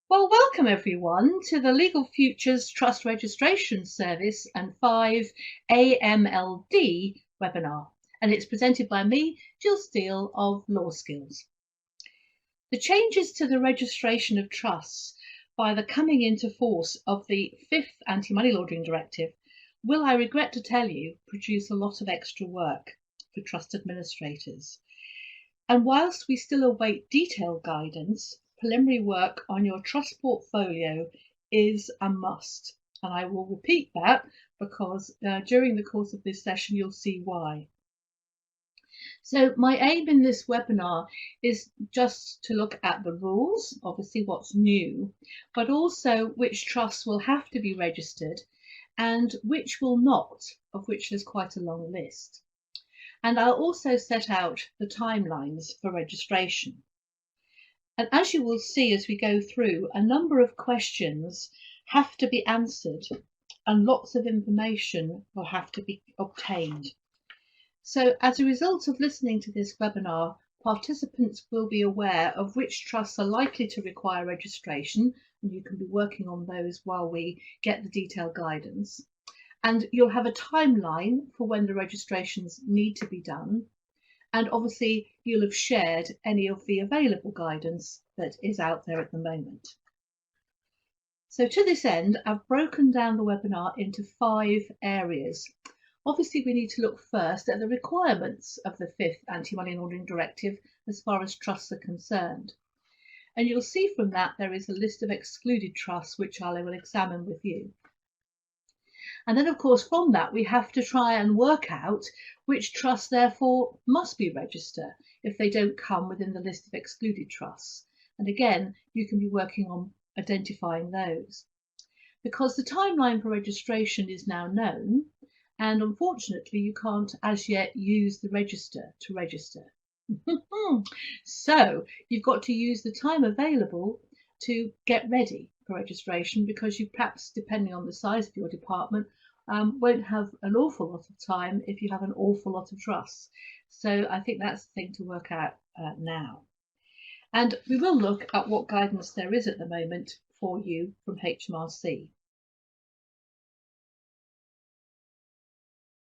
Well, welcome everyone to the Legal Futures Trust Registration Service and 5 AMLD webinar. And it's presented by me, Gill Steel of Law Skills. The changes to the registration of trusts by the coming into force of the 5th Anti-Money Laundering Directive will, I regret to tell you, produce a lot of extra work for trust administrators. And whilst we still await detailed guidance, preliminary work on your trust portfolio is a must. And I will repeat that because during the course of this session, you'll see why. So my aim in this webinar is just to look at the rules, obviously what's new, but also which trusts will have to be registered and which will not, of which there's quite a long list. And I'll also set out the timelines for registration. And as you will see as we go through, a number of questions have to be answered and lots of information will have to be obtained. So as a result of listening to this webinar, participants will be aware of which trusts are likely to require registration, and you can be working on those while we get the detailed guidance. And you'll have a timeline for when the registrations need to be done. And obviously you'll have shared any of the available guidance that is out there at the moment. So to this end, I've broken down the webinar into 5 areas. Obviously we need to look first at the requirements of the 5th Anti-Money Laundering Directive as far as trusts are concerned. And you'll see from that there is a list of excluded trusts which I will examine with you. And then, of course, from that, we have to try and work out which trusts, therefore, must be registered if they don't come within the list of excluded trusts. And again, you can be working on identifying those. Because the timeline for registration is now known, and unfortunately, you can't as yet use the register to register. So you've got to use the time available to get ready for registration, because you perhaps, depending on the size of your department, won't have an awful lot of time if you have an awful lot of trusts. So I think that's the thing to work out now. And we will look at what guidance there is at the moment for you from HMRC.